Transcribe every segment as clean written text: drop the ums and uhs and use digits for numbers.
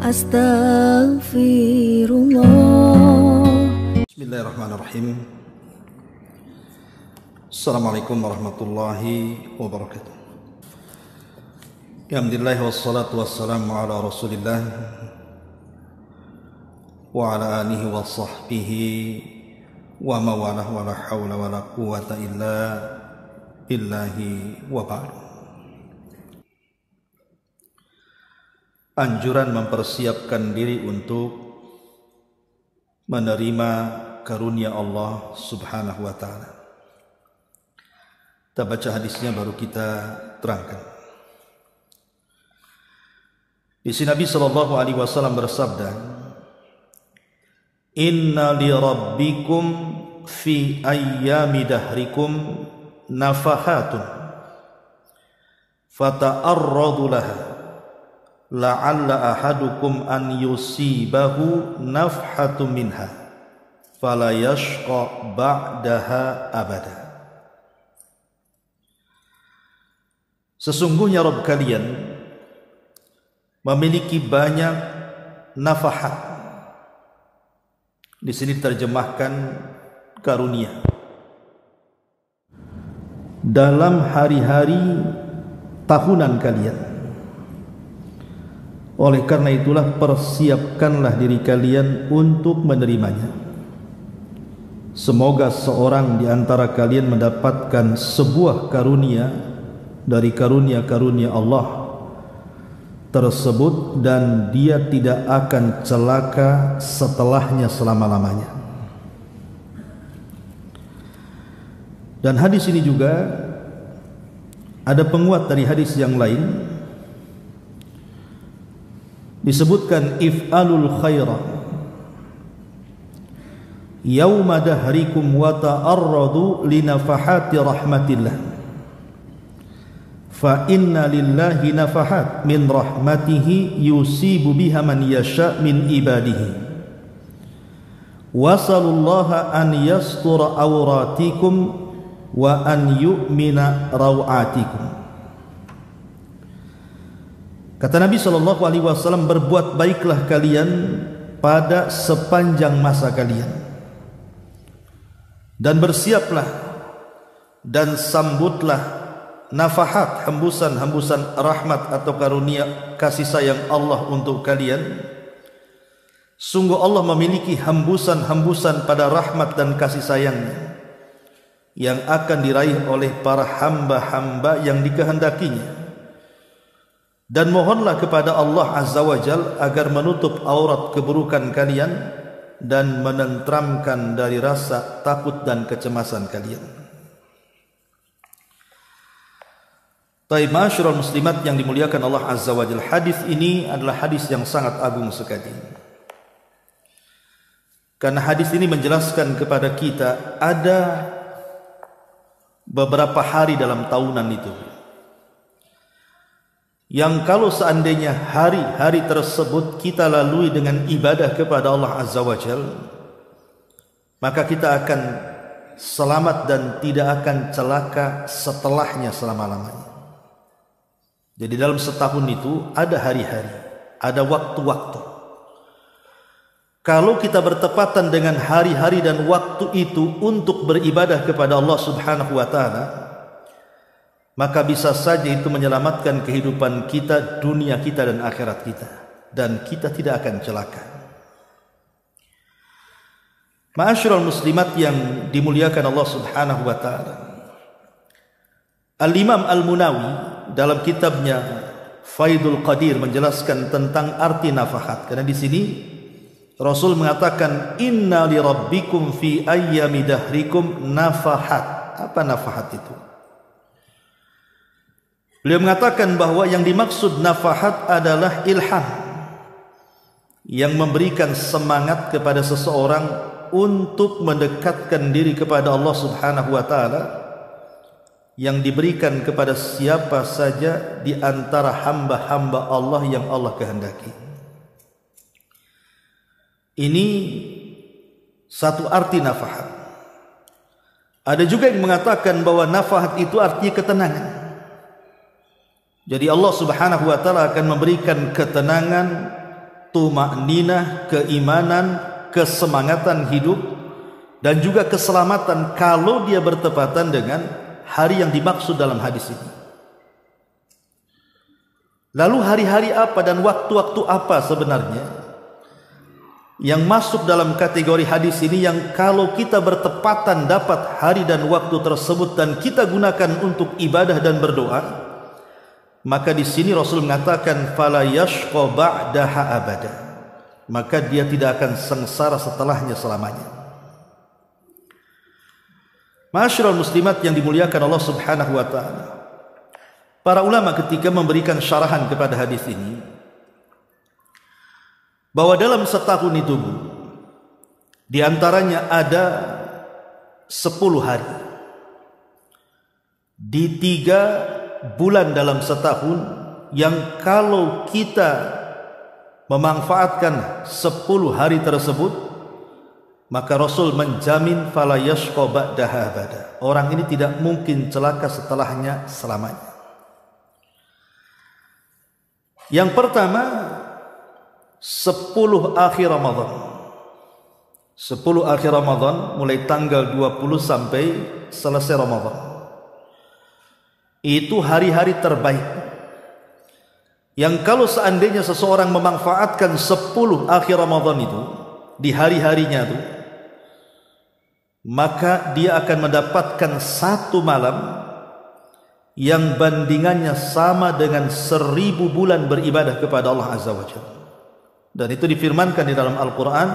Astaghfirullah. Bismillahirrahmanirrahim. Assalamualaikum warahmatullahi wabarakatuh. Alhamdulillah wassalatu wassalamu ala Rasulillah wa ala alihi wa sahbihi wa mawalah wa la hawla wa la quwwata illa billahi wa ba'du. Anjuran mempersiapkan diri untuk menerima karunia Allah Subhanahu wa taala. Kita baca hadisnya baru kita terangkan. Di sini Nabi sallallahu alaihi wasallam bersabda, "Inna li rabbikum fi ayyami dahrikum nafahatun fata'arradu laha la'alla ahadukum an yusibahu nafhatun minha fala yashqa ba'daha abada." Sesungguhnya Rabb kalian memiliki banyak nafahat. Di sini diterjemahkan karunia. Dalam hari-hari tahunan kalian. Oleh karena itulah persiapkanlah diri kalian untuk menerimanya. Semoga seorang di antara kalian mendapatkan sebuah karunia dari karunia-karunia Allah tersebut dan dia tidak akan celaka setelahnya selama-lamanya. Dan hadis ini juga ada penguat dari hadis yang lain. Disebutkan if'alul khaira yauma dahrikum wa ta'arradu li nafahati rahmatillah fa inna lillahi nafahat min rahmatihi yusibu biha man yasha min ibadihi wasalullaha an yastura awratikum wa an yu'mina rawatikum. Kata Nabi SAW, berbuat baiklah kalian pada sepanjang masa kalian dan bersiaplah dan sambutlah nafahat, hembusan-hembusan rahmat atau karunia kasih sayang Allah untuk kalian. Sungguh Allah memiliki hembusan-hembusan pada rahmat dan kasih sayangnya yang akan diraih oleh para hamba-hamba yang dikehendakinya. Dan mohonlah kepada Allah Azza wa Jal agar menutup aurat keburukan kalian dan menenteramkan dari rasa takut dan kecemasan kalian. Taib ma'asyiral muslimat yang dimuliakan Allah Azza wa Jal, hadis ini adalah hadis yang sangat agung sekali. Karena hadis ini menjelaskan kepada kita ada beberapa hari dalam tahunan itu yang kalau seandainya hari-hari tersebut kita lalui dengan ibadah kepada Allah Azza wa Jal, maka kita akan selamat dan tidak akan celaka setelahnya selama-lamanya. Jadi dalam setahun itu ada hari-hari, ada waktu-waktu. Kalau kita bertepatan dengan hari-hari dan waktu itu untuk beribadah kepada Allah Subhanahu wa taala, maka bisa saja itu menyelamatkan kehidupan kita, dunia kita dan akhirat kita, dan kita tidak akan celaka. Ma'asyiral muslimat yang dimuliakan Allah Subhanahu wa taala, Al-Imam Al-Munawi dalam kitabnya Faidul Qadir menjelaskan tentang arti nafahat. Karena di sini Rasul mengatakan, "Inna li rabbikum fi ayyami dahrikum nafahat." Apa nafahat itu? Beliau mengatakan bahwa yang dimaksud nafahat adalah ilham yang memberikan semangat kepada seseorang untuk mendekatkan diri kepada Allah Subhanahu wa taala, yang diberikan kepada siapa saja di antara hamba-hamba Allah yang Allah kehendaki. Ini satu arti nafahat. Ada juga yang mengatakan bahwa nafahat itu artinya ketenangan. Jadi Allah Subhanahu wa taala akan memberikan ketenangan tumakninah, keimanan, kesemangatan hidup, dan juga keselamatan kalau dia bertepatan dengan hari yang dimaksud dalam hadis ini. Lalu hari-hari apa dan waktu-waktu apa sebenarnya yang masuk dalam kategori hadis ini yang kalau kita bertepatan dapat hari dan waktu tersebut dan kita gunakan untuk ibadah dan berdoa, maka di sini Rasul mengatakan fala yashqa ba'daha abada, maka dia tidak akan sengsara setelahnya selamanya. Ma'asyiral muslimat yang dimuliakan Allah Subhanahu wa taala, para ulama ketika memberikan syarahan kepada hadis ini, bahwa dalam setahun itu di antaranya ada 10 hari. Di 3 bulan dalam setahun yang kalau kita memanfaatkan 10 hari tersebut, maka Rasul menjamin fala yashqa ba'daha abada. Orang ini tidak mungkin celaka setelahnya selamanya. Yang pertama 10 akhir Ramadan. 10 akhir Ramadan mulai tanggal 20 sampai selesai Ramadan. Itu hari-hari terbaik. Yang kalau seandainya seseorang memanfaatkan 10 akhir Ramadan itu di hari-harinya itu, maka dia akan mendapatkan 1 malam yang bandingannya sama dengan 1000 bulan beribadah kepada Allah Azza wa Jalla. Dan itu difirmankan di dalam Al-Quran,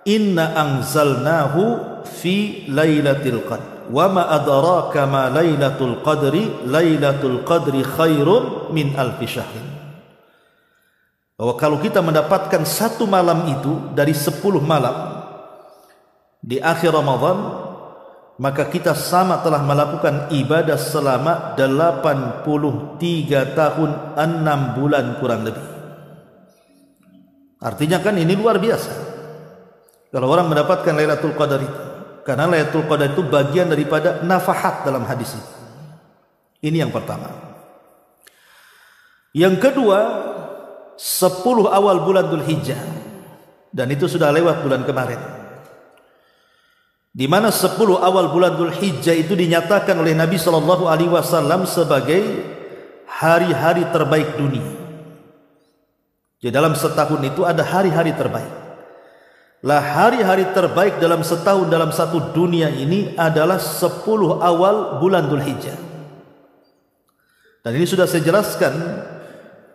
inna anzalnahu fi lailatul qadr wa ma adraka ma lailatul qadri khairun min alfi syahrin. Bahwa kalau kita mendapatkan 1 malam itu dari 10 malam di akhir Ramadan, maka kita sama telah melakukan ibadah selama 83 tahun 6 bulan kurang lebih. Artinya kan ini luar biasa kalau orang mendapatkan Lailatul Qadar itu, karena Lailatul Qadar itu bagian daripada nafahat dalam hadis ini. Ini yang pertama. Yang kedua 10 awal bulan Dzulhijjah, dan itu sudah lewat bulan kemarin, di mana 10 awal bulan Dzulhijjah itu dinyatakan oleh Nabi SAW sebagai hari-hari terbaik dunia. Jadi dalam setahun itu ada hari-hari terbaik. Lah hari-hari terbaik dalam setahun dalam satu dunia ini adalah 10 awal bulan Dzulhijjah. Dan ini sudah saya jelaskan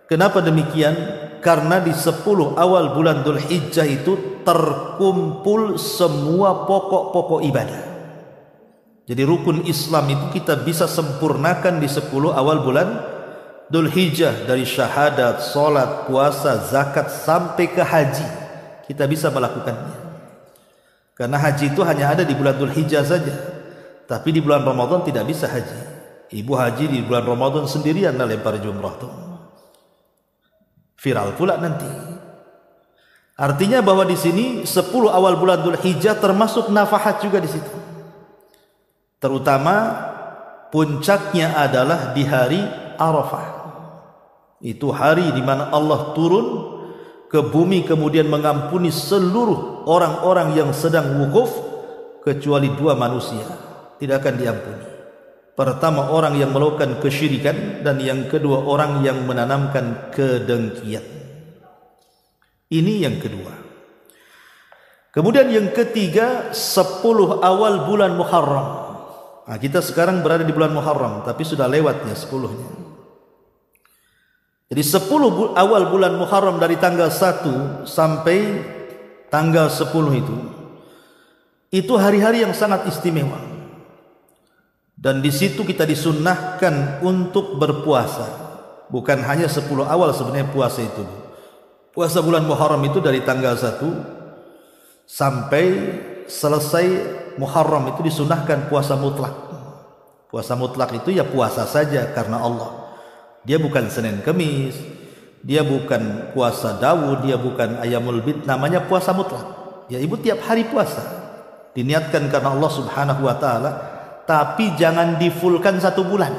kenapa demikian, karena di 10 awal bulan Dzulhijjah itu terkumpul semua pokok-pokok ibadah. Jadi rukun Islam itu kita bisa sempurnakan di 10 awal bulan Dzulhijjah, dari syahadat, salat, puasa, zakat sampai ke haji kita bisa melakukannya. Karena haji itu hanya ada di bulan Dzulhijjah saja. Tapi di bulan Ramadan tidak bisa haji. Ibu haji di bulan Ramadan sendirian lempar jumrah tuh. Viral pula nanti. Artinya bahwa di sini 10 awal bulan Dzulhijjah termasuk nafahat juga di situ. Terutama puncaknya adalah di hari Arafah. Itu hari di mana Allah turun ke bumi kemudian mengampuni seluruh orang-orang yang sedang wukuf kecuali 2 manusia tidak akan diampuni. Pertama orang yang melakukan kesyirikan, dan yang kedua orang yang menanamkan kedengkian. Ini yang kedua. Kemudian yang ketiga 10 awal bulan Muharram. Nah, kita sekarang berada di bulan Muharram tapi sudah lewatnya 10-nya. Jadi 10 awal bulan Muharram dari tanggal 1 sampai tanggal 10 itu hari-hari yang sangat istimewa. Dan di situ kita disunnahkan untuk berpuasa. Bukan hanya 10 awal sebenarnya puasa itu. Puasa bulan Muharram itu dari tanggal 1 sampai selesai Muharram itu disunnahkan puasa mutlak. Puasa mutlak itu ya puasa saja karena Allah. Dia bukan Senin Kemis, dia bukan puasa Daud, dia bukan Ayamul Bid, namanya puasa mutlak. Ya ibu tiap hari puasa, diniatkan karena Allah Subhanahu wa taala, tapi jangan difulkan 1 bulan.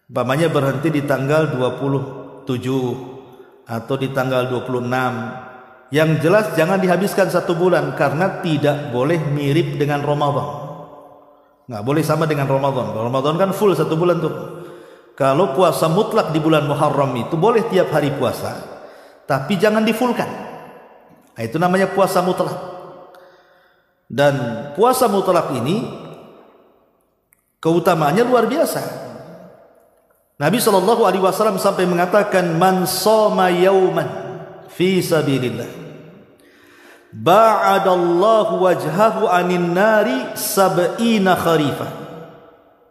Umpamanya berhenti di tanggal 27 atau di tanggal 26. Yang jelas jangan dihabiskan 1 bulan karena tidak boleh mirip dengan Ramadan. Nggak boleh sama dengan Ramadan. Ramadan kan full 1 bulan tuh. Kalau puasa mutlak di bulan Muharram itu boleh tiap hari puasa, tapi jangan difulkan. Nah, itu namanya puasa mutlak. Dan puasa mutlak ini keutamaannya luar biasa. Nabi SAW sampai mengatakan, man shoma yauman fi sabilillah ba'adallahu wajhahu anin nari sab'ina kharifah.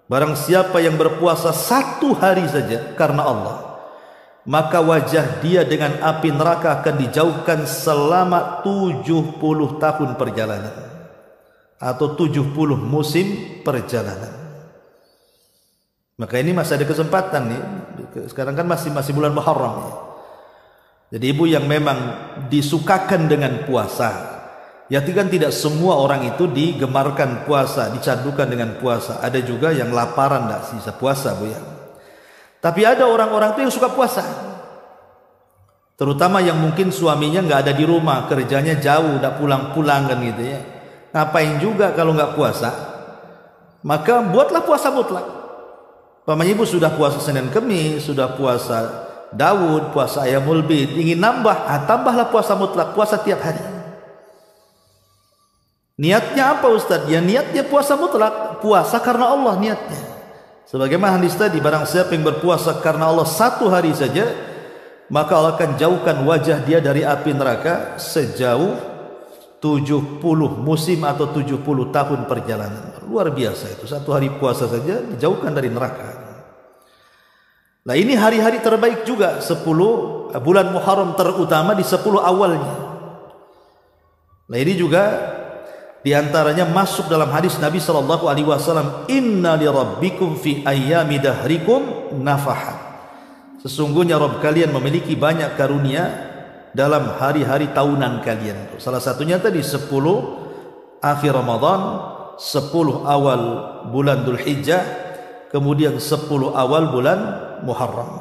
Barang siapa yang berpuasa 1 hari saja karena Allah, maka wajah dia dengan api neraka akan dijauhkan selama 70 tahun perjalanan atau 70 musim perjalanan. Maka ini masih ada kesempatan nih. Sekarang kan masih bulan Muharram ya. Jadi ibu yang memang disukakan dengan puasa, ya kan tidak semua orang itu digemarkan puasa, dicandukan dengan puasa. Ada juga yang laparan tidak bisa puasa bu ya. Tapi ada orang-orang itu yang suka puasa, terutama yang mungkin suaminya nggak ada di rumah, kerjanya jauh, tidak pulang-pulang kan gitu ya. Ngapain juga kalau nggak puasa? Maka buatlah puasa mutlak. Paman ibu sudah puasa Senin Kemis, sudah puasa Daud, puasa Ayamul Bid, ingin nambah, tambahlah puasa mutlak, puasa tiap hari. Niatnya apa Ustaz? Ya niatnya puasa mutlak, puasa karena Allah niatnya. Sebagaimana hadis tadi, barang siapa yang berpuasa karena Allah 1 hari saja, maka Allah akan jauhkan wajah dia dari api neraka sejauh 70 musim atau 70 tahun perjalanan. Luar biasa itu, 1 hari puasa saja dijauhkan dari neraka. Nah ini hari-hari terbaik juga, 10 bulan Muharram terutama di 10 awalnya. Nah ini juga diantaranya masuk dalam hadis Nabi SAW, inna li rabbikum fi ayyami dahrikum nafahat. Sesungguhnya Rabb kalian memiliki banyak karunia dalam hari-hari tahunan kalian. Salah satunya tadi 10 akhir Ramadan, 10 awal bulan Dzulhijjah, kemudian 10 awal bulan Muharram.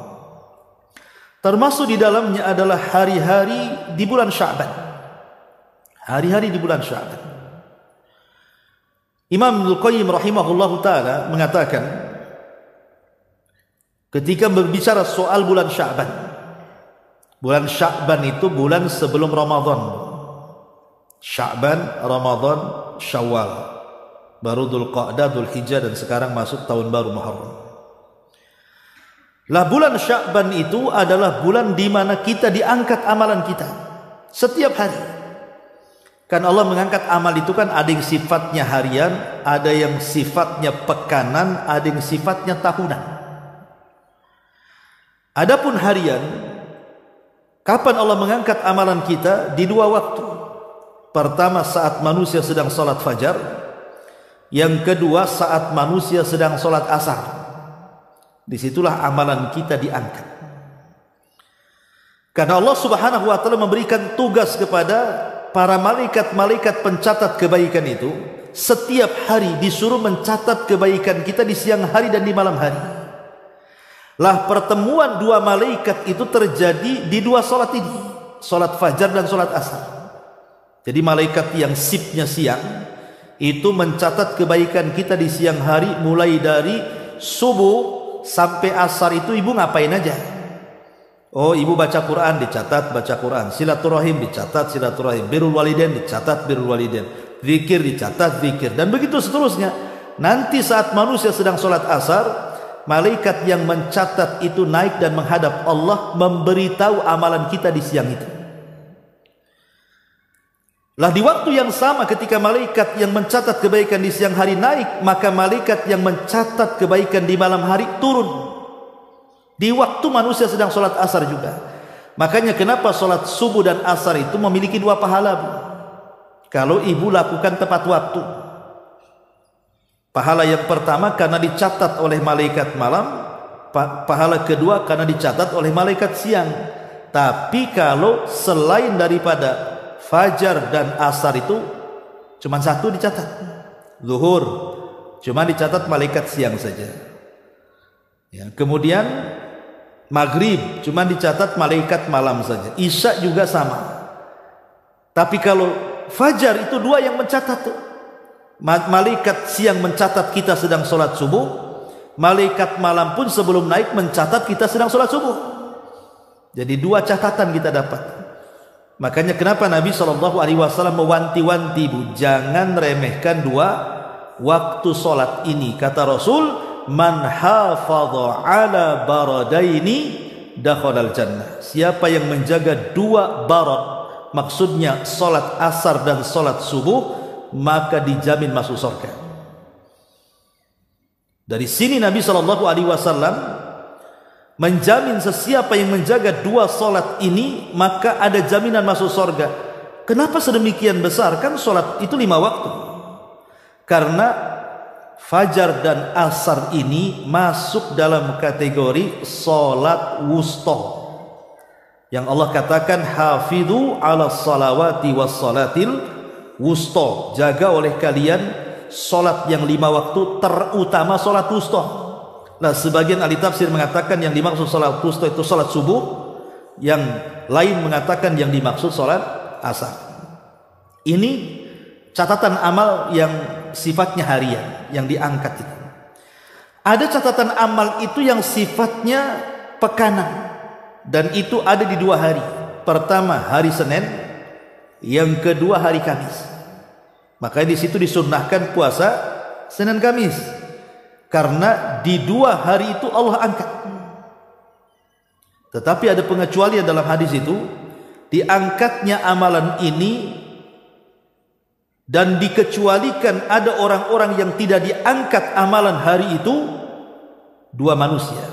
Termasuk di dalamnya adalah hari-hari di bulan Sya'ban. Hari-hari di bulan Sya'ban. Imam Ibnu Qayyim rahimahullahu taala mengatakan ketika berbicara soal bulan Sya'ban. Bulan Sya'ban itu bulan sebelum Ramadan. Sya'ban, Ramadan, Syawal. Baru Dzulqa'dah, Dzulhijjah, dan sekarang masuk tahun baru Muharram. Lah bulan Sya'ban itu adalah bulan di mana kita diangkat amalan kita setiap hari. Kan Allah mengangkat amal itu kan ada yang sifatnya harian, ada yang sifatnya pekanan, ada yang sifatnya tahunan. Adapun harian, kapan Allah mengangkat amalan kita? Di 2 waktu. Pertama saat manusia sedang salat fajar, yang kedua saat manusia sedang salat asar. Disitulah amalan kita diangkat. Karena Allah Subhanahu wa taala memberikan tugas kepada para malaikat-malaikat pencatat kebaikan itu, setiap hari disuruh mencatat kebaikan kita di siang hari dan di malam hari. Lah pertemuan 2 malaikat itu terjadi di 2 salat ini, salat fajar dan salat asar. Jadi malaikat yang shiftnya siang itu mencatat kebaikan kita di siang hari, mulai dari subuh sampai asar itu ibu ngapain aja? Oh, ibu baca Quran, dicatat baca Quran. Silaturahim dicatat silaturahim. Birrul walidain dicatat birrul walidain. Zikir dicatat zikir. Dan begitu seterusnya. Nanti saat manusia sedang sholat asar, malaikat yang mencatat itu naik dan menghadap Allah, memberitahu amalan kita di siang itu. Lah di waktu yang sama ketika malaikat yang mencatat kebaikan di siang hari naik, maka malaikat yang mencatat kebaikan di malam hari turun. Di waktu manusia sedang sholat asar juga. Makanya kenapa sholat subuh dan asar itu memiliki 2 pahala, Bu? Kalau ibu lakukan tepat waktu. Pahala yang pertama karena dicatat oleh malaikat malam, pahala kedua karena dicatat oleh malaikat siang. Tapi kalau selain daripada fajar dan asar itu cuma 1 dicatat. Zuhur cuma dicatat malaikat siang saja. Ya, kemudian Maghrib cuma dicatat malaikat malam saja. Isya juga sama. Tapi kalau fajar itu 2 yang mencatat tuh. Malaikat siang mencatat kita sedang sholat subuh. Malaikat malam pun sebelum naik mencatat kita sedang sholat subuh. Jadi 2 catatan kita dapat. Makanya kenapa Nabi SAW mewanti-wanti, Bu, jangan remehkan 2 waktu sholat ini. Kata Rasul, man hafadha ala baradaini dakhalal jannah. Siapa yang menjaga 2 barad, maksudnya sholat asar dan sholat subuh, maka dijamin masuk surga. Dari sini Nabi SAW menjamin sesiapa yang menjaga 2 sholat ini, maka ada jaminan masuk surga. Kenapa sedemikian besar? Kan sholat itu 5 waktu. Karena fajar dan asar ini masuk dalam kategori sholat wusta, yang Allah katakan hafidhu ala salawati was salatil wusta. Jaga oleh kalian sholat yang 5 waktu, terutama sholat wusta. Nah, sebagian ahli tafsir mengatakan yang dimaksud sholat wusta itu sholat subuh, yang lain mengatakan yang dimaksud sholat asar. Ini catatan amal yang sifatnya harian yang diangkat itu. Ada catatan amal itu yang sifatnya pekanan, dan itu ada di 2 hari. Pertama hari Senin, yang kedua hari Kamis. Makanya di situ disunnahkan puasa Senin Kamis, karena di 2 hari itu Allah angkat. Tetapi ada pengecualian dalam hadis itu, diangkatnya amalan ini dan dikecualikan ada orang-orang yang tidak diangkat amalan hari itu, 2 manusia.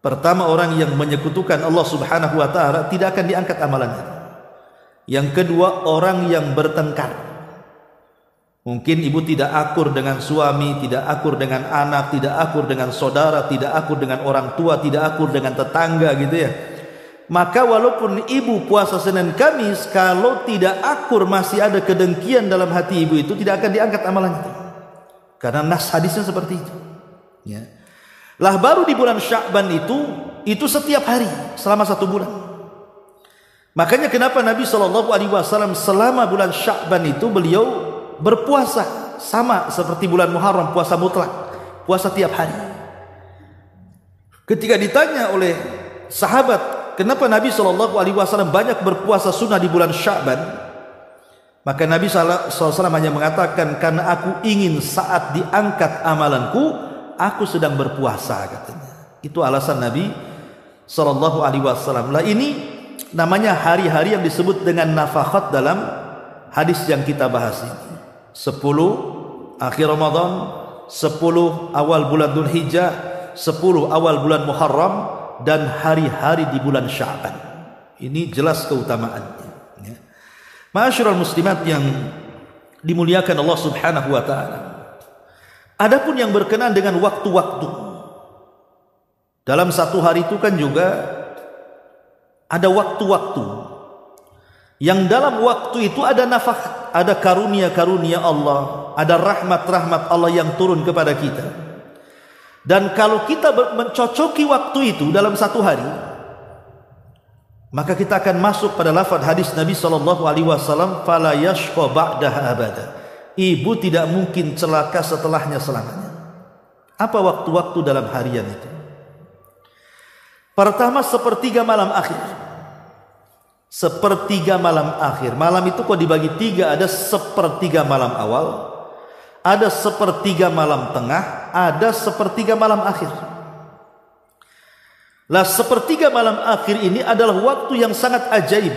Pertama, orang yang menyekutukan Allah Subhanahu wa taala tidak akan diangkat amalannya. Yang kedua, orang yang bertengkar. Mungkin ibu tidak akur dengan suami, tidak akur dengan anak, tidak akur dengan saudara, tidak akur dengan orang tua, tidak akur dengan tetangga gitu ya. Maka walaupun ibu puasa Senin Kamis, kalau tidak akur, masih ada kedengkian dalam hati ibu, itu tidak akan diangkat amalannya itu. Karena nas hadisnya seperti itu. Ya. Lah baru di bulan Sya'ban itu setiap hari selama 1 bulan. Makanya kenapa Nabi SAW selama bulan Sya'ban itu beliau berpuasa sama seperti bulan Muharram, puasa mutlak, puasa tiap hari. Ketika ditanya oleh sahabat, kenapa Nabi SAW banyak berpuasa sunnah di bulan Sya'ban, maka Nabi SAW hanya mengatakan, karena aku ingin saat diangkat amalanku, aku sedang berpuasa, katanya. Itu alasan Nabi SAW. Lah ini namanya hari-hari yang disebut dengan nafakhat dalam hadis yang kita bahas ini. 10 akhir Ramadan, 10 awal bulan Dzulhijjah, 10 awal bulan Muharram, dan hari-hari di bulan Sya'ban. Ini jelas keutamaannya. Ya. Ma'asyiral muslimat yang dimuliakan Allah Subhanahu wa taala. Adapun yang berkenaan dengan waktu-waktu, dalam 1 hari itu kan juga ada waktu-waktu, yang dalam waktu itu ada nafkah, ada karunia-karunia Allah, ada rahmat-rahmat Allah yang turun kepada kita. Dan kalau kita mencocoki waktu itu dalam 1 hari, maka kita akan masuk pada lafaz hadis Nabi SAW, fala yashqa ba'daha abada. Ibu tidak mungkin celaka setelahnya selamanya. Apa waktu-waktu dalam harian itu? Pertama, sepertiga malam akhir. Sepertiga malam akhir. Malam itu kok dibagi 3, ada sepertiga malam awal, ada sepertiga malam tengah, ada sepertiga malam akhir. Lah sepertiga malam akhir ini adalah waktu yang sangat ajaib.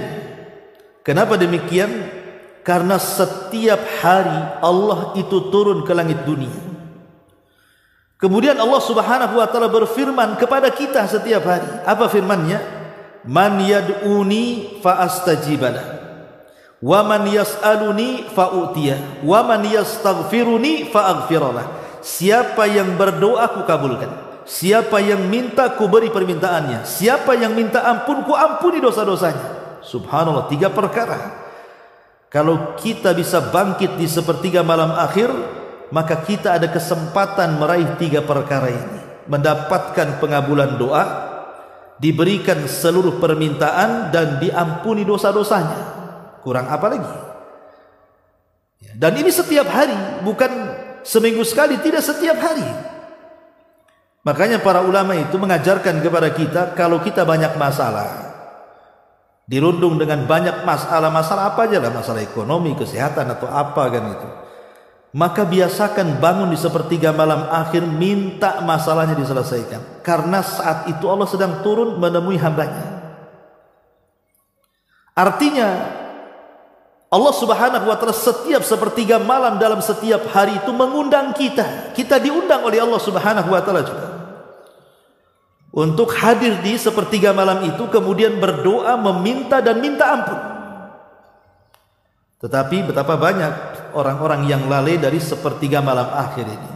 Kenapa demikian? Karena setiap hari Allah itu turun ke langit dunia. Kemudian Allah Subhanahu wa taala berfirman kepada kita setiap hari. Apa firman-Nya? Man yad'uni fa astajibalah, wa man yas'aluni fa u'tiyah, wa man yastaghfiruni fa aghfiralah. Siapa yang berdoa ku kabulkan, siapa yang minta ku beri permintaannya, siapa yang minta ampun ku ampuni dosa-dosanya. Subhanallah, 3 perkara. Kalau kita bisa bangkit di sepertiga malam akhir, maka kita ada kesempatan meraih 3 perkara ini. Mendapatkan pengabulan doa, diberikan seluruh permintaan dan diampuni dosa-dosanya. Kurang apa lagi? Dan ini setiap hari, bukan seminggu sekali, tidak setiap hari. Makanya para ulama itu mengajarkan kepada kita, kalau kita banyak masalah, dirundung dengan banyak masalah apa aja lah, masalah ekonomi, kesehatan atau apa kan itu, maka biasakan bangun di sepertiga malam akhir, minta masalahnya diselesaikan, karena saat itu Allah sedang turun menemui hambanya. Artinya Allah subhanahu wa ta'ala setiap sepertiga malam dalam setiap hari itu mengundang kita. Kita diundang oleh Allah subhanahu wa ta'ala juga untuk hadir di sepertiga malam itu, kemudian berdoa, meminta dan minta ampun. Tetapi betapa banyak orang-orang yang lalai dari sepertiga malam akhir ini,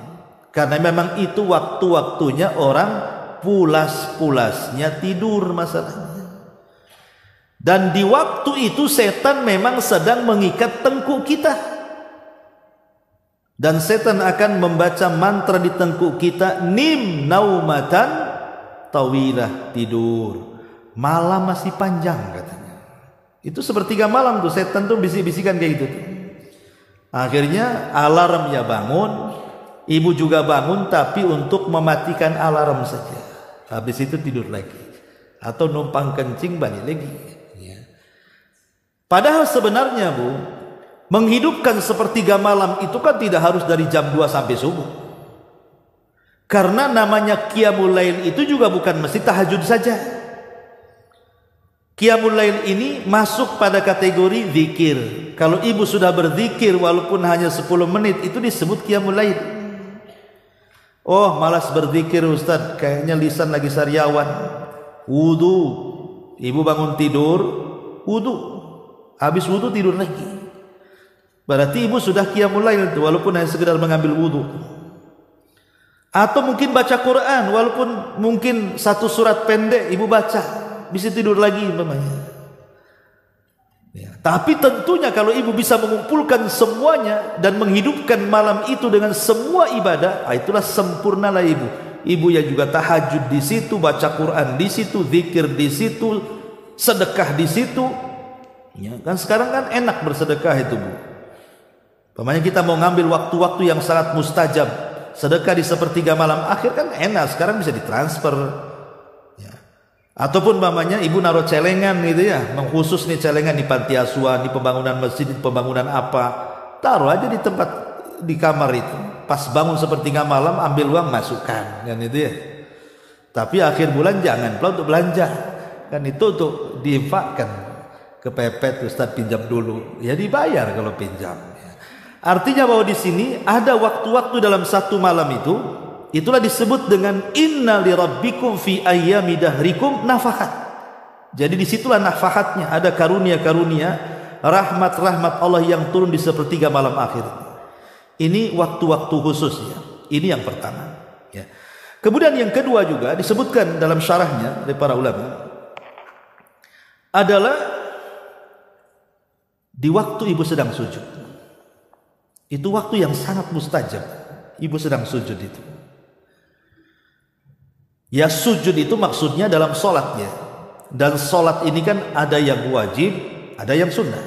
karena memang itu waktu-waktunya orang pulas-pulasnya tidur masalahnya. Dan di waktu itu setan memang sedang mengikat tengkuk kita, dan setan akan membaca mantra di tengkuk kita, nim naumatan tawilah, tidur malam masih panjang katanya. Itu sepertiga malam tuh setan tuh bisik-bisikan kayak gitu tuh. Akhirnya alarmnya bangun, ibu juga bangun, tapi untuk mematikan alarm saja. Habis itu tidur lagi, atau numpang kencing balik lagi. Padahal sebenarnya Bu, menghidupkan sepertiga malam itu kan tidak harus dari jam 2 sampai subuh. Karena namanya Qiyamul Lail itu juga bukan mesti tahajud saja. Qiyamul Lail ini masuk pada kategori zikir. Kalau ibu sudah berzikir walaupun hanya 10 menit, itu disebut Qiyamul Lail. Oh, malas berzikir Ustaz, kayaknya lisan lagi sariawan. Wudu. Ibu bangun tidur, wudu. Habis wudu tidur lagi. Berarti ibu sudah Qiyamul Lail itu, walaupun hanya sekedar mengambil wudu. Atau mungkin baca Quran, walaupun mungkin satu surat pendek ibu baca, bisa tidur lagi umpamanya. Ya, tapi tentunya kalau ibu bisa mengumpulkan semuanya dan menghidupkan malam itu dengan semua ibadah, itulah sempurnalah ibu. Ibu yang juga tahajud di situ, baca Quran di situ, zikir di situ, sedekah di situ. Ya, kan sekarang kan enak bersedekah itu Bu. Pokoknya kita mau ngambil waktu-waktu yang sangat mustajab, sedekah di sepertiga malam akhir kan enak, sekarang bisa ditransfer. Ya. Ataupun mamanya ibu naruh celengan gitu ya, mengkhusus nih celengan di panti asuhan, di pembangunan masjid, di pembangunan apa, taruh aja di tempat di kamar itu. Pas bangun sepertiga malam ambil uang masukkan kan itu ya. Tapi akhir bulan jangan pula untuk belanja, kan itu untuk diinfakkan. Kepepet Ustaz pinjam dulu, ya dibayar kalau pinjam. Artinya bahwa di sini ada waktu-waktu dalam satu malam itu, itulah disebut dengan inna lirabbikum fi ayyami dahrikum nafahat. Jadi disitulah nafahatnya, ada karunia-karunia, rahmat-rahmat Allah yang turun di sepertiga malam akhir. Ini waktu-waktu khusus ya. Ini yang pertama. Ya. Kemudian yang kedua juga disebutkan dalam syarahnya oleh para ulama adalah di waktu ibu sedang sujud. Itu waktu yang sangat mustajab. Ibu sedang sujud itu. Ya sujud itu maksudnya dalam sholatnya. Dan sholat ini kan ada yang wajib, ada yang sunnah.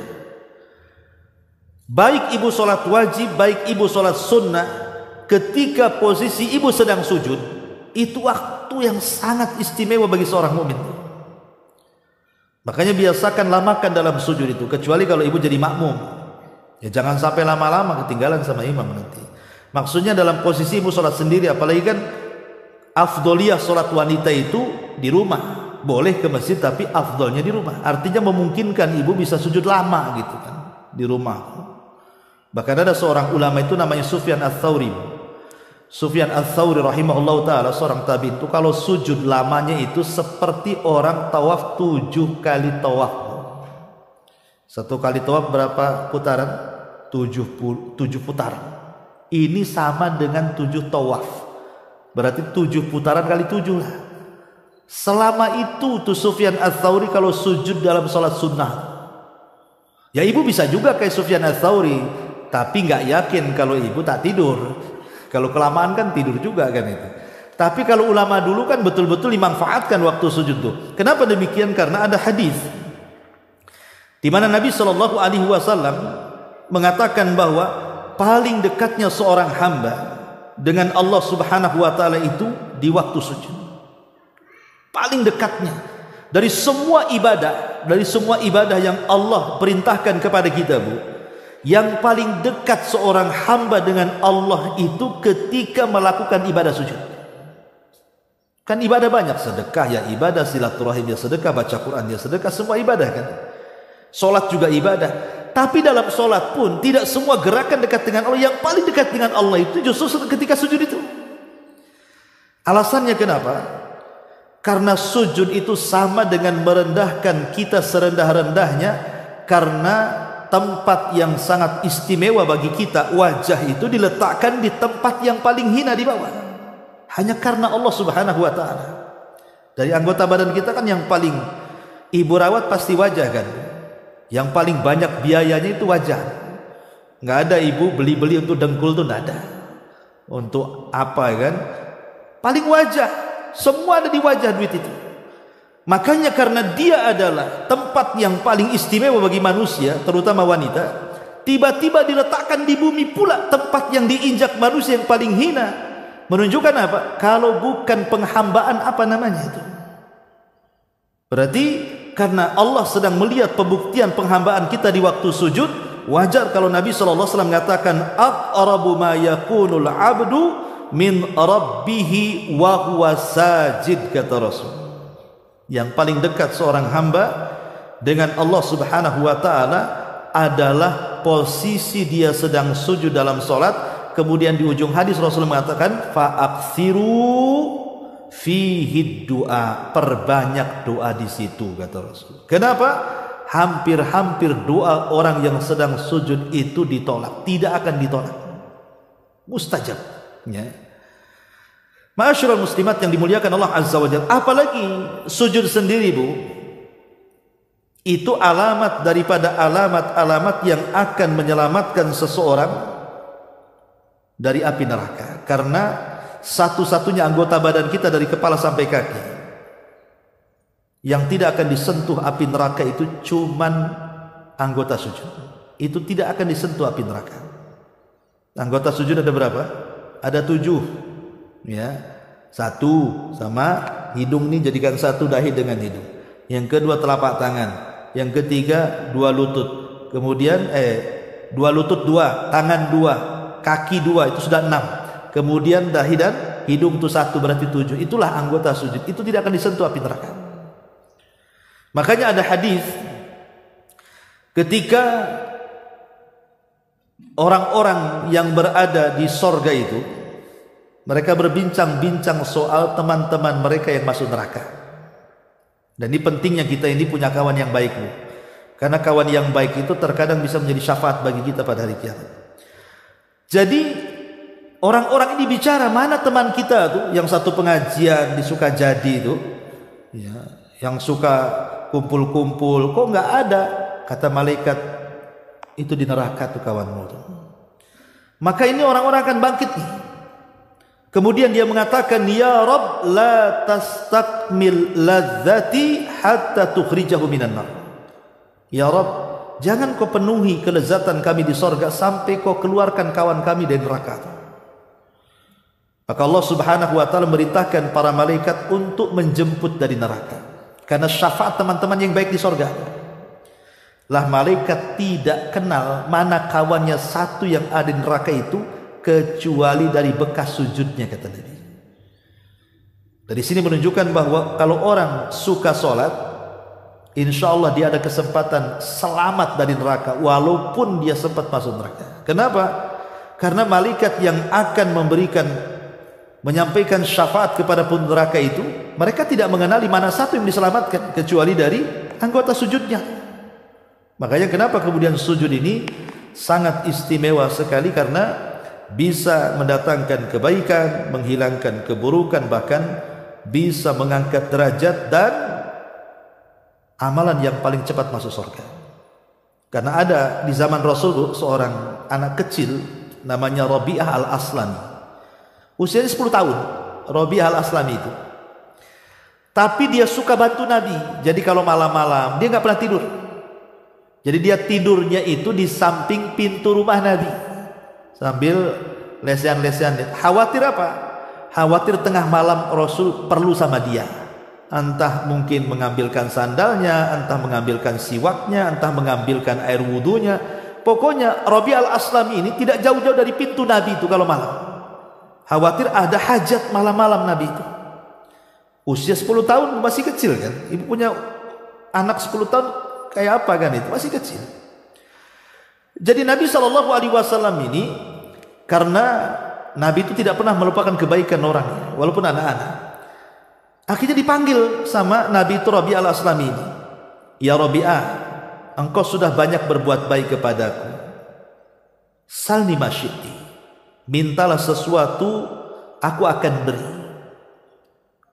Baik ibu sholat wajib, baik ibu sholat sunnah, ketika posisi ibu sedang sujud, itu waktu yang sangat istimewa bagi seorang mukmin. Makanya biasakan lamakan dalam sujud itu, kecuali kalau ibu jadi makmum. Ya jangan sampai lama-lama ketinggalan sama imam nanti. Maksudnya dalam posisi ibu sholat sendiri, apalagi kan afdoliyah sholat wanita itu di rumah. Boleh ke masjid tapi afdolnya di rumah. Artinya memungkinkan ibu bisa sujud lama gitu kan di rumah. Bahkan ada seorang ulama itu namanya Sufyan Ats-Tsauri. Sufyan Ats-Tsauri rahimahullah ta'ala, seorang tabi'in itu kalau sujud lamanya itu seperti orang tawaf 7 kali tawaf. Satu kali tawaf berapa putaran? 7 putaran. Ini sama dengan 7 tawaf. Berarti 7 putaran kali 7 lah. Selama itu tuh Sufyan Ats-Tsauri kalau sujud dalam sholat sunnah. Ya ibu bisa juga kayak Sufyan Ats-Tsauri, tapi nggak yakin kalau ibu tak tidur. Kalau kelamaan kan tidur juga kan itu. Tapi kalau ulama dulu kan betul-betul dimanfaatkan waktu sujud itu. Kenapa demikian? Karena ada hadis di mana Nabi Shallallahu Alaihi Wasallam mengatakan bahwa paling dekatnya seorang hamba dengan Allah Subhanahu Wa Taala itu di waktu sujud. Paling dekatnya dari semua ibadah yang Allah perintahkan kepada kita, Bu. Yang paling dekat seorang hamba dengan Allah itu ketika melakukan ibadah sujud. Kan ibadah banyak, sedekah ya ibadah, silaturahim ya sedekah, baca Quran ya sedekah, semua ibadah kan. Solat juga ibadah. Tapi dalam solat pun tidak semua gerakan dekat dengan Allah. Yang paling dekat dengan Allah itu justru ketika sujud itu. Alasannya kenapa? Karena sujud itu sama dengan merendahkan kita serendah-rendahnya. Karena tempat yang sangat istimewa bagi kita, wajah itu diletakkan di tempat yang paling hina di bawah. Hanya karena Allah Subhanahu Wa Taala. Dari anggota badan kita kan yang paling ibu rawat pasti wajah kan. Yang paling banyak biayanya itu wajah. Nggak ada ibu beli-beli untuk dengkul tuh nggak ada. Untuk apa kan? Paling wajah. Semua ada di wajah duit itu. Makanya karena dia adalah tempat yang paling istimewa bagi manusia, terutama wanita, tiba-tiba diletakkan di bumi pula tempat yang diinjak manusia yang paling hina. Menunjukkan apa? Kalau bukan penghambaan, apa namanya itu? Berarti karena Allah sedang melihat pembuktian penghambaan kita di waktu sujud, wajar kalau Nabi SAW mengatakan aqrabu ma yakunul abdu min rabbihi wa huwa sajid, kata Rasul. Yang paling dekat seorang hamba dengan Allah Subhanahu Wa Taala adalah posisi dia sedang sujud dalam solat. Kemudian di ujung hadis Rasul mengatakan fa'aksiru fihi doa, perbanyak doa di situ, kata Rasul. Kenapa? Hampir-hampir doa orang yang sedang sujud itu ditolak, tidak akan ditolak, mustajab ya. Ma'asyiral muslimat yang dimuliakan Allah Azza wa Jalla, apalagi sujud sendiri, Bu, itu alamat daripada alamat-alamat yang akan menyelamatkan seseorang dari api neraka. Karena satu-satunya anggota badan kita dari kepala sampai kaki yang tidak akan disentuh api neraka itu cuman anggota sujud. Itu tidak akan disentuh api neraka. Anggota sujud ada berapa? Ada 7 ya. 1 sama hidung ini jadikan 1 dahi dengan hidung. Yang kedua telapak tangan. Yang ketiga 2 lutut. Kemudian 2 lutut 2, tangan 2, kaki 2, itu sudah 6. Kemudian dahi dan hidung itu 1, berarti 7. Itulah anggota sujud. Itu tidak akan disentuh api neraka. Makanya ada hadis ketika orang-orang yang berada di sorga itu, mereka berbincang-bincang soal teman-teman mereka yang masuk neraka. Dan ini pentingnya kita ini punya kawan yang baik, Bu. Karena kawan yang baik itu terkadang bisa menjadi syafaat bagi kita pada hari kiamat. Jadi orang-orang ini bicara, mana teman kita tuh yang satu pengajian di Sukajadi itu ya, yang suka kumpul-kumpul, kok nggak ada? Kata malaikat, itu di neraka tuh kawanmu tuh. Maka ini orang-orang akan bangkit nih. Kemudian dia mengatakan, ya Rabb, la tastakmil ladzati hatta tukhrijahu minan nar. Ya Rabb, jangan kau penuhi kelezatan kami di sorga sampai kau keluarkan kawan kami dari neraka. Maka Allah Subhanahu Wa Taala merintahkan para malaikat untuk menjemput dari neraka. Karena syafaat teman-teman yang baik di sorga. Lah malaikat tidak kenal mana kawannya satu yang ada di neraka itu kecuali dari bekas sujudnya, kata Nabi. Dari sini menunjukkan bahwa kalau orang suka sholat, insya Allah dia ada kesempatan selamat dari neraka walaupun dia sempat masuk neraka. Kenapa? Karena malaikat yang akan menyampaikan syafaat kepada penduduk neraka itu, mereka tidak mengenali mana satu yang diselamatkan kecuali dari anggota sujudnya. Makanya kenapa kemudian sujud ini sangat istimewa sekali, karena bisa mendatangkan kebaikan, menghilangkan keburukan, bahkan bisa mengangkat derajat dan amalan yang paling cepat masuk surga. Karena ada di zaman Rasul seorang anak kecil namanya Rabi'ah al-Aslami, usianya 10 tahun. Rabi'ah al-Aslami itu. Tapi dia suka bantu Nabi. Jadi kalau malam-malam dia nggak pernah tidur. Jadi dia tidurnya itu di samping pintu rumah Nabi sambil lesehan-lesehan. Khawatir apa? Khawatir tengah malam Rasul perlu sama dia. Entah mungkin mengambilkan sandalnya, entah mengambilkan siwaknya, entah mengambilkan air wudunya. Pokoknya Rabi'ah al-Aslami ini tidak jauh-jauh dari pintu Nabi itu kalau malam. Khawatir ada hajat malam-malam Nabi itu. Usia 10 tahun masih kecil kan. Ibu punya anak 10 tahun kayak apa kan itu? Masih kecil. Jadi Nabi SAW ini, karena Nabi itu tidak pernah melupakan kebaikan orangnya, walaupun anak-anak. Akhirnya dipanggil sama Nabi itu Rabi'ah al-Aslami ini. Ya Rabi'ah, engkau sudah banyak berbuat baik kepadaku. Salni masyiti. Mintalah sesuatu, aku akan beri.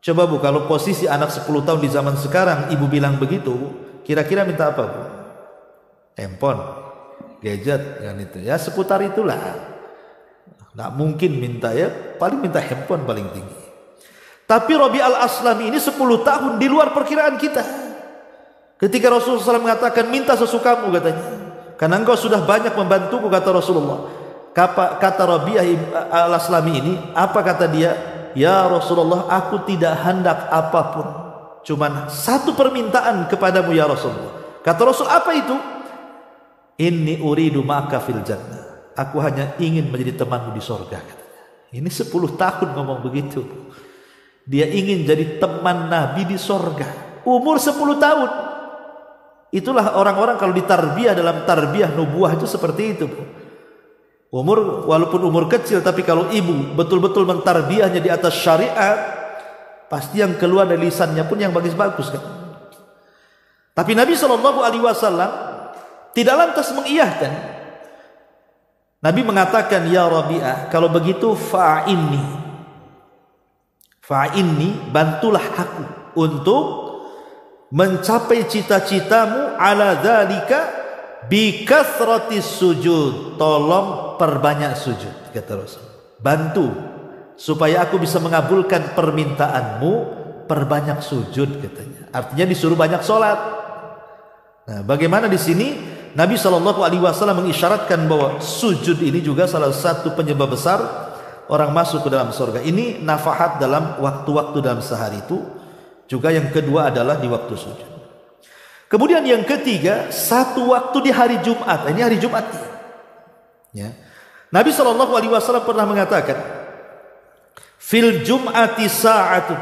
Coba Bu, kalau posisi anak 10 tahun di zaman sekarang, ibu bilang begitu, kira-kira minta apa Bu? Handphone, gadget, kan itu. Ya seputar itulah. Nggak mungkin minta ya, paling minta handphone paling tinggi. Tapi Rabi'ah al-Aslami ini 10 tahun di luar perkiraan kita. Ketika Rasulullah SAW mengatakan minta sesukamu katanya, karena engkau sudah banyak membantuku kata Rasulullah. Kata Rabi'ah al-Aslami ini, apa kata dia? Ya Rasulullah, aku tidak hendak apapun, cuman satu permintaan kepadamu ya Rasulullah. Kata Rasul, apa itu? Inni uridu ma'aka fil jannah. Aku hanya ingin menjadi temanmu di sorga katanya. Ini 10 tahun ngomong begitu. Dia ingin jadi teman Nabi di sorga. Umur 10 tahun. Itulah orang-orang kalau ditarbiyah dalam tarbiyah nubuah itu seperti itu. Umur, walaupun umur kecil, tapi kalau ibu betul-betul mentarbiyahnya di atas syariat, pasti yang keluar dari lisannya pun yang bagus-bagus kan. Tapi Nabi SAW tidak lantas mengiyahkan. Nabi mengatakan, ya Rabi'ah, kalau begitu fa'inni, bantulah aku untuk mencapai cita-citamu ala dzalika bi kasratis sujud. Tolong perbanyak sujud kata Rasul. Bantu supaya aku bisa mengabulkan permintaanmu, perbanyak sujud katanya. Artinya disuruh banyak sholat. Nah, bagaimana di sini Nabi SAW mengisyaratkan bahwa sujud ini juga salah satu penyebab besar orang masuk ke dalam surga. Ini nafahat dalam waktu-waktu dalam sehari itu. Juga yang kedua adalah di waktu sujud. Kemudian yang ketiga, satu waktu di hari Jumat. Ini hari Jumat ya. Nabi SAW pernah mengatakan, fil Jum'ati sa'atun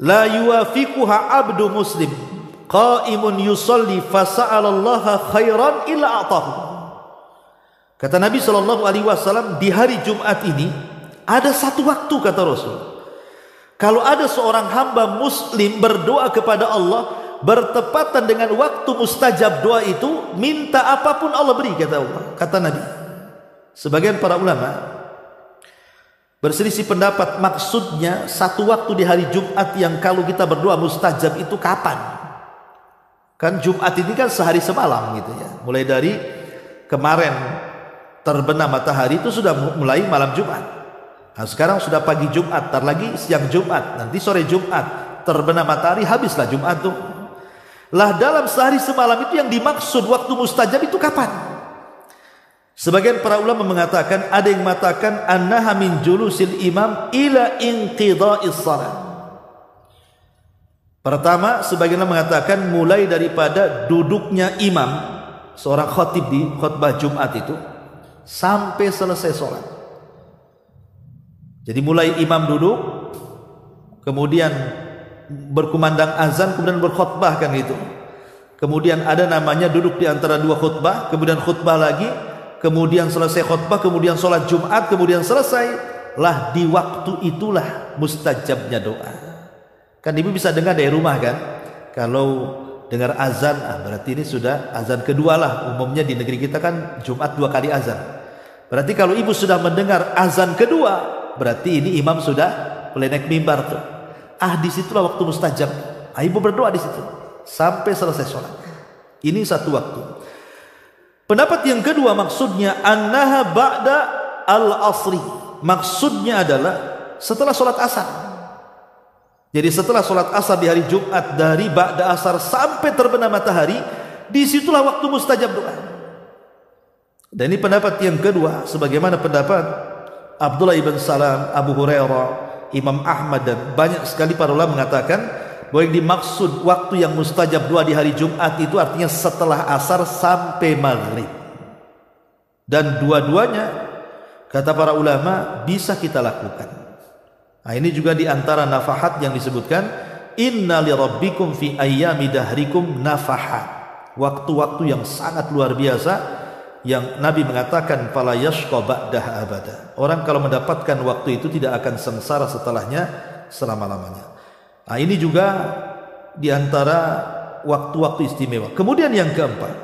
la yuwafiquha abdu muslim qaimun yusalli fasa'alallaha khairan illa a'tahu. Kata Nabi SAW, di hari Jumat ini ada satu waktu kata Rasul. Kalau ada seorang hamba muslim berdoa kepada Allah bertepatan dengan waktu mustajab doa itu, minta apapun Allah beri kata Allah, kata Nabi. Sebagian para ulama berselisih pendapat maksudnya satu waktu di hari Jumat yang kalau kita berdoa mustajab itu kapan? Kan Jumat ini kan sehari semalam gitu ya. Mulai dari kemarin terbenam matahari itu sudah mulai malam Jumat. Nah, sekarang sudah pagi Jumat, tar lagi siang Jumat, nanti sore Jumat, terbenam matahari, habislah Jumat tuh. Lah dalam sehari semalam itu yang dimaksud waktu mustajab itu kapan? Sebagian para ulama mengatakan, ada yang mengatakan annaha min julusil imam ila inqidha'is shalah. Pertama, sebagian mengatakan mulai daripada duduknya imam, seorang khatib di khutbah Jumat itu sampai selesai sholat. Jadi mulai imam duduk, kemudian berkumandang azan, kemudian berkhutbah kan itu. Kemudian ada namanya duduk di antara dua khutbah, kemudian khutbah lagi, kemudian selesai khutbah, kemudian sholat Jumat, kemudian selesai. Lah di waktu itulah mustajabnya doa. Kan ibu bisa dengar dari rumah kan, kalau dengar azan, berarti ini sudah azan kedua lah. Umumnya di negeri kita kan Jumat 2 kali azan. Berarti kalau ibu sudah mendengar azan kedua, berarti ini imam sudah mulai naik mimbar tuh. Disitulah waktu mustajab. Ibu berdoa di situ sampai selesai sholat. Ini satu waktu. Pendapat yang kedua maksudnya annaha ba'da al-asri. Maksudnya adalah setelah sholat asar. Jadi setelah sholat asar di hari Jumat, dari ba'da asar sampai terbenam matahari, disitulah waktu mustajab doa. Dan ini pendapat yang kedua, sebagaimana pendapat Abdullah ibn Salam, Abu Hurairah, Imam Ahmad, dan banyak sekali para ulama mengatakan bahwa yang dimaksud waktu yang mustajab doa di hari Jumat itu artinya setelah asar sampai maghrib. Dan dua-duanya, kata para ulama, bisa kita lakukan. Nah, ini juga di antara nafahat yang disebutkan, inna li rabbikum fi ayyami dahrikum nafahat, waktu-waktu yang sangat luar biasa yang Nabi mengatakan fala yashqa ba'daha abada. Orang kalau mendapatkan waktu itu tidak akan sengsara setelahnya selama-lamanya. Nah, ini juga di antara waktu-waktu istimewa. Kemudian yang keempat,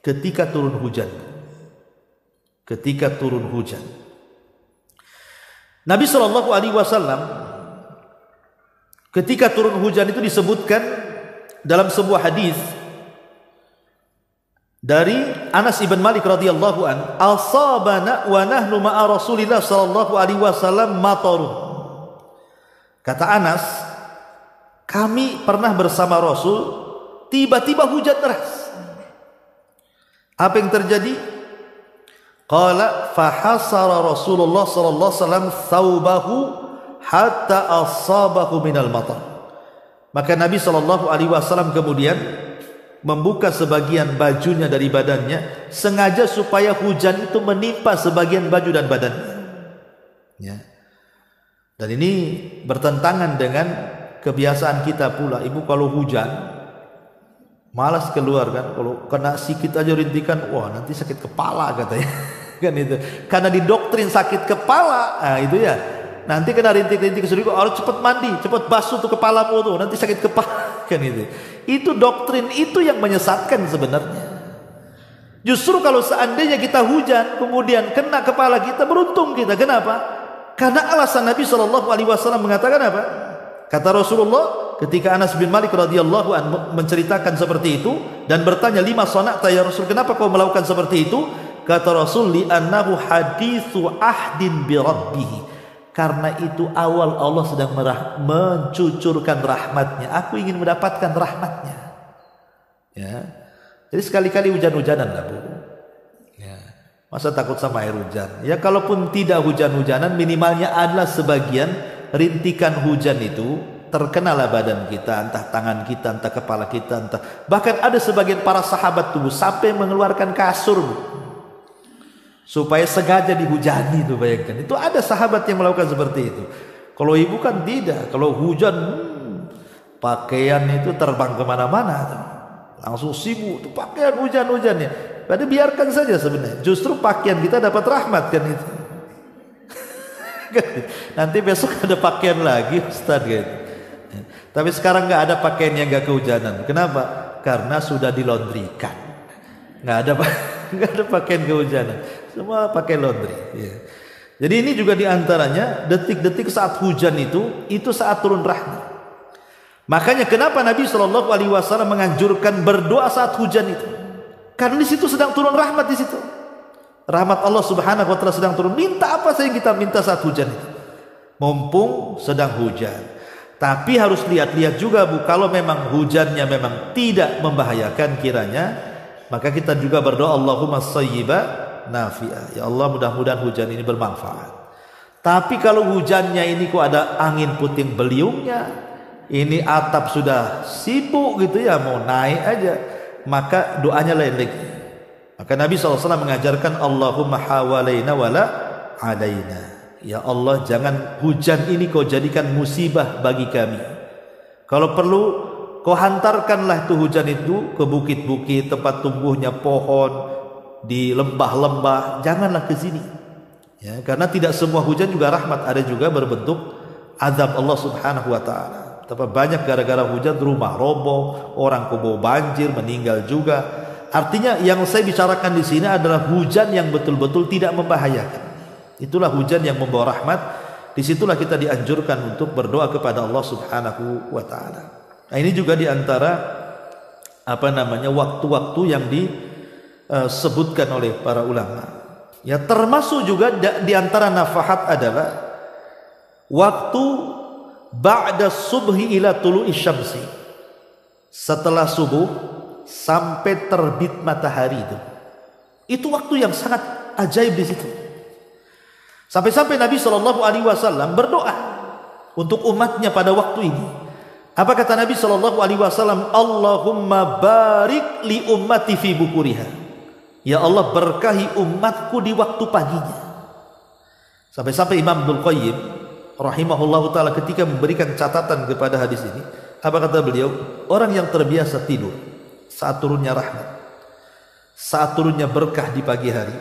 ketika turun hujan. Ketika turun hujan, Nabi SAW ketika turun hujan itu disebutkan dalam sebuah hadis dari Anas ibn Malik radhiyallahu an, asabana wa nahnu ma'a Rasulillah sallallahu alaihi wasallam matarun. Kata Anas, kami pernah bersama Rasul, tiba-tiba hujan deras. Apa yang terjadi? Qala fahasara Rasulullah sallallahu alaihi wasallam thawbahu hatta asabahu minal matar. Maka Nabi sallallahu alaihi wasallam kemudian membuka sebagian bajunya dari badannya sengaja supaya hujan itu menimpa sebagian baju dan badannya. Ya. Dan ini bertentangan dengan kebiasaan kita pula. Ibu kalau hujan malas keluar kan, kalau kena sikit aja rintikan, wah nanti sakit kepala katanya. Kan itu. Karena didoktrin sakit kepala, nah itu ya. Nanti kena rintik-rintik sedikit, harus cepat mandi, cepat basuh tuh kepalamu tuh, nanti sakit kepala. Kan itu. Itu doktrin itu yang menyesatkan sebenarnya. Justru kalau seandainya kita hujan kemudian kena kepala kita, beruntung kita. Kenapa? Karena alasan Nabi SAW mengatakan apa? Kata Rasulullah ketika Anas bin Malik radhiyallahu anhu menceritakan seperti itu dan bertanya, lima sana'ta ya Rasul, kenapa kau melakukan seperti itu? Kata Rasul, li'annahu hadithu ahdin bi rabbih, karena itu awal Allah sedang mencucurkan rahmatnya. Aku ingin mendapatkan rahmatnya. Ya. Jadi sekali-kali hujan-hujanan lah Bu. Ya. Masa takut sama air hujan? Ya kalaupun tidak hujan-hujanan, minimalnya adalah sebagian rintikan hujan itu terkenalah badan kita, entah tangan kita, entah kepala kita, entah bahkan ada sebagian para sahabat tubuh sampai mengeluarkan kasur supaya sengaja dihujani itu, bayangkan. Itu ada sahabat yang melakukan seperti itu. Kalau ibu kan tidak, kalau hujan pakaian itu terbang kemana-mana tuh. Langsung sibuk tuh pakaian hujan-hujannya. Padahal biarkan saja sebenarnya. Justru pakaian kita dapat rahmat kan itu. Nanti besok ada pakaian lagi Ustaz gitu. Tapi sekarang nggak ada pakaian yang nggak kehujanan. Kenapa? Karena sudah dilondrikan. Nggak ada pakaian kehujanan. Semua pakai laundry. Ya. Jadi ini juga diantaranya detik-detik saat hujan itu saat turun rahmat. Makanya kenapa Nabi SAW menganjurkan berdoa saat hujan itu? Karena di situ sedang turun rahmat di situ. Rahmat Allah Subhanahu wa taala sedang turun. Minta apa saja yang kita minta saat hujan itu. Mumpung sedang hujan. Tapi harus lihat-lihat juga Bu, kalau memang hujannya memang tidak membahayakan kiranya, maka kita juga berdoa Allahumma shayyiban nafi'ah. Ya Allah, mudah-mudahan hujan ini bermanfaat. Tapi kalau hujannya ini kok ada angin puting beliungnya, ini atap sudah sibuk gitu ya, mau naik aja, maka doanya lain lagi. Maka Nabi SAW mengajarkan Allahumma hawalaina wala alaina. Ya Allah, jangan hujan ini kau jadikan musibah bagi kami. Kalau perlu kau hantarkanlah itu hujan itu ke bukit-bukit, tempat tumbuhnya pohon, di lembah-lembah, janganlah ke sini. Ya, karena tidak semua hujan juga rahmat, ada juga berbentuk azab Allah Subhanahu wa taala. Tapi banyak gara-gara hujan rumah roboh, orang kebawa banjir, meninggal juga. Artinya yang saya bicarakan di sini adalah hujan yang betul-betul tidak membahayakan. Itulah hujan yang membawa rahmat. Disitulah kita dianjurkan untuk berdoa kepada Allah Subhanahu wa taala. Nah, ini juga diantara waktu-waktu yang disebutkan oleh para ulama. Ya, termasuk juga diantara nafahat adalah waktu ba'da subhi ila tulu'i syamsi, setelah subuh sampai terbit matahari itu waktu yang sangat ajaib di situ. Sampai-sampai Nabi SAW berdoa untuk umatnya pada waktu ini. Apa kata Nabi SAW? Allahumma barik li ummati fi bukuriha. Ya Allah, berkahi umatku di waktu paginya. Sampai-sampai Imam Ibnul Qayyim rahimahullahu ta'ala ketika memberikan catatan kepada hadis ini, apa kata beliau? Orang yang terbiasa tidur saat turunnya rahmat, saat turunnya berkah di pagi hari,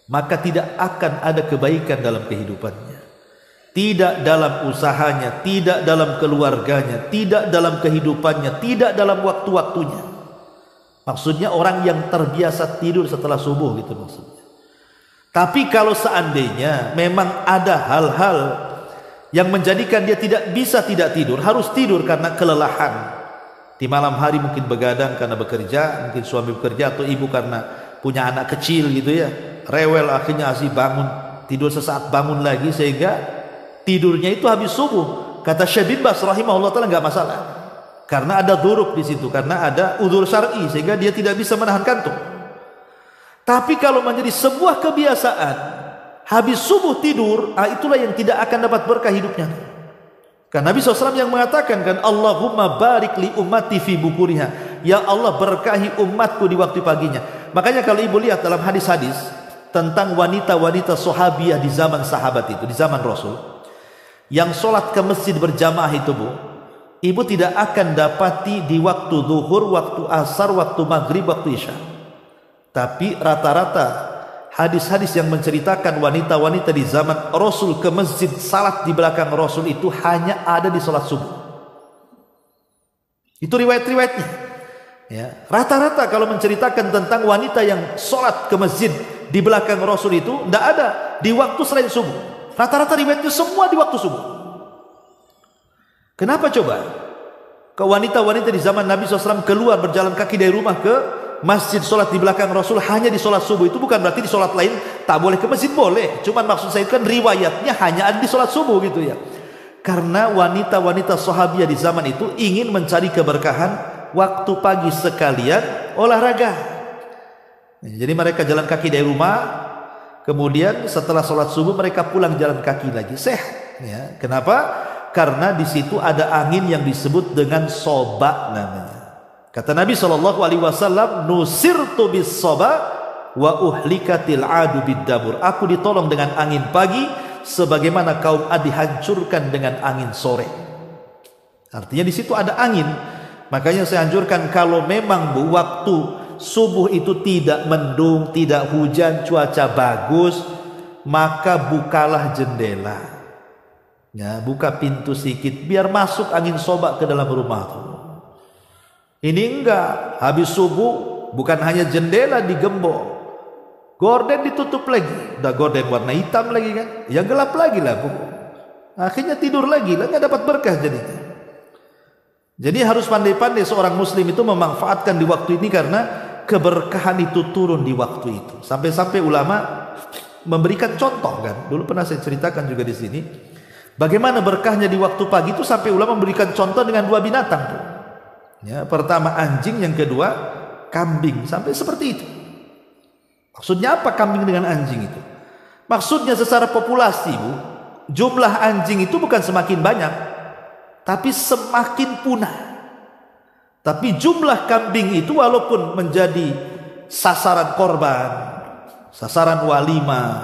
maka tidak akan ada kebaikan dalam kehidupannya, tidak dalam usahanya, tidak dalam keluarganya, tidak dalam kehidupannya, tidak dalam waktu-waktunya. Maksudnya orang yang terbiasa tidur setelah subuh gitu maksudnya. Tapi kalau seandainya memang ada hal-hal yang menjadikan dia tidak bisa tidak tidur, harus tidur karena kelelahan, di malam hari mungkin begadang karena bekerja, mungkin suami bekerja atau ibu karena punya anak kecil gitu ya, rewel, akhirnya asih bangun, tidur sesaat bangun lagi, sehingga tidurnya itu habis subuh. Kata Syekh bin Baz rahimahullah ta'ala nggak masalah, karena ada dzuruf di situ, karena ada udzur syar'i sehingga dia tidak bisa menahan kantuk. Tapi kalau menjadi sebuah kebiasaan habis subuh tidur, itulah yang tidak akan dapat berkah hidupnya. Karena Nabi SAW yang mengatakan kan, Allahumma barik li ummati fi bukuriha, ya Allah berkahi umatku di waktu paginya. Makanya kalau ibu lihat dalam hadis-hadis tentang wanita-wanita sahabiah di zaman sahabat itu, di zaman Rasul, yang sholat ke masjid berjamaah itu bu, ibu tidak akan dapati di waktu zuhur, waktu asar, waktu maghrib, waktu isya. Tapi rata-rata hadis-hadis yang menceritakan wanita-wanita di zaman Rasul ke masjid salat di belakang Rasul itu hanya ada di sholat subuh. Itu riwayat-riwayatnya ya. Rata-rata kalau menceritakan tentang wanita yang sholat ke masjid di belakang Rasul itu tidak ada di waktu selain subuh. Rata-rata riwayatnya semua di waktu subuh. Kenapa coba? Ke wanita-wanita di zaman Nabi SAW keluar berjalan kaki dari rumah ke masjid sholat di belakang Rasul hanya di sholat subuh. Itu bukan berarti di sholat lain tak boleh ke masjid, boleh. Cuman maksud saya kan riwayatnya hanya ada di sholat subuh gitu ya. Karena wanita-wanita sahabiah di zaman itu ingin mencari keberkahan waktu pagi sekalian olahraga. Jadi mereka jalan kaki dari rumah, kemudian setelah sholat subuh mereka pulang jalan kaki lagi, sehat ya. Kenapa? Karena di situ ada angin yang disebut dengan soba namanya. Kata Nabi SAW, nusirtu bis soba wa uhlikatil adu bid-dabur. Aku ditolong dengan angin pagi sebagaimana kaum Ad dihancurkan dengan angin sore. Artinya di situ ada angin. Makanya saya anjurkan kalau memang bu, waktu subuh itu tidak mendung, tidak hujan, cuaca bagus, maka bukalah jendela ya, buka pintu sedikit biar masuk angin soba ke dalam rumah tuh. Ini enggak, habis subuh bukan hanya jendela digembok, gorden ditutup lagi, udah gorden warna hitam lagi kan, ya gelap lagi lah bu. Akhirnya tidur lagi lah, nggak dapat berkah jadinya. Jadi harus pandai-pandai seorang muslim itu memanfaatkan di waktu ini, karena keberkahan itu turun di waktu itu. Sampai-sampai ulama memberikan contoh kan, dulu pernah saya ceritakan juga di sini, bagaimana berkahnya di waktu pagi itu, sampai ulama memberikan contoh dengan dua binatang tuh. Ya, pertama anjing, yang kedua kambing, sampai seperti itu. Maksudnya apa kambing dengan anjing itu? Maksudnya secara populasi bu, jumlah anjing itu bukan semakin banyak, tapi semakin punah. Tapi jumlah kambing itu walaupun menjadi sasaran korban, sasaran walimah,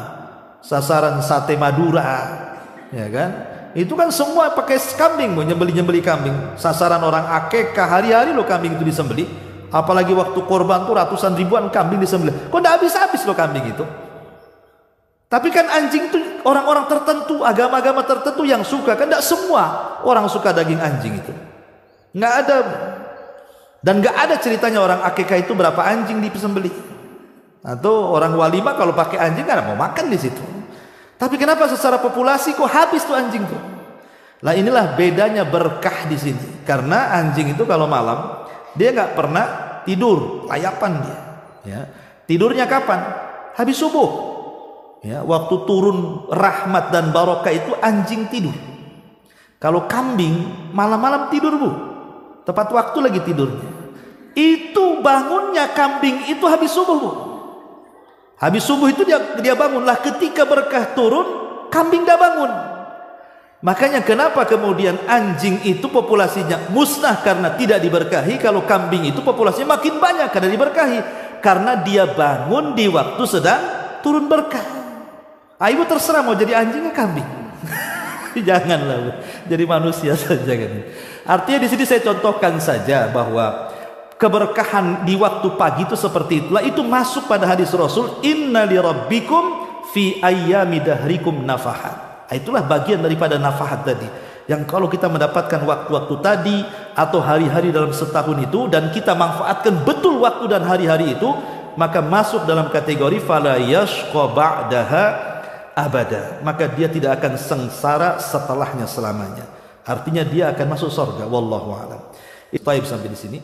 sasaran sate Madura, ya kan? Itu kan semua pakai kambing, nyembeli kambing. Sasaran orang akekah, hari-hari loh kambing itu disembeli. Apalagi waktu korban tuh ratusan ribuan kambing disembeli. Kok nggak habis-habis loh kambing itu. Tapi kan anjing itu orang-orang tertentu, agama-agama tertentu yang suka. Kan nggak semua orang suka daging anjing itu. Nggak ada. Dan nggak ada ceritanya orang akekah itu berapa anjing disembeli. Atau orang walimah kalau pakai anjing kan mau makan di situ. Tapi kenapa secara populasi kok habis tuh anjing tuh? Lah inilah bedanya berkah di sini. Karena anjing itu kalau malam dia nggak pernah tidur, layapan dia. Ya. Tidurnya kapan? Habis subuh. ya, waktu turun rahmat dan barokah itu anjing tidur. Kalau kambing malam-malam tidur, Bu, tepat waktu lagi tidurnya. Itu bangunnya kambing itu habis subuh, Bu. Habis subuh itu dia bangunlah. Ketika berkah turun, kambing dah bangun. Makanya kenapa kemudian anjing itu populasinya musnah karena tidak diberkahi, kalau kambing itu populasinya makin banyak karena diberkahi, karena dia bangun di waktu sedang turun berkah. Ibu terserah mau jadi anjing atau kambing. Janganlah, Bu, jadi manusia saja kan. Artinya di sini saya contohkan saja bahwa keberkahan di waktu pagi itu seperti itulah. Itu masuk pada hadis Rasul, inna li rabbikum fi ayyami dahrikum nafahat. Itulah bagian daripada nafahat tadi, yang kalau kita mendapatkan waktu-waktu tadi atau hari-hari dalam setahun itu dan kita manfaatkan betul waktu dan hari-hari itu, maka masuk dalam kategori fala yashqa ba'daha abada, maka dia tidak akan sengsara setelahnya selamanya. Artinya dia akan masuk surga. Wallahu a'lam. Baik, sampai di sini.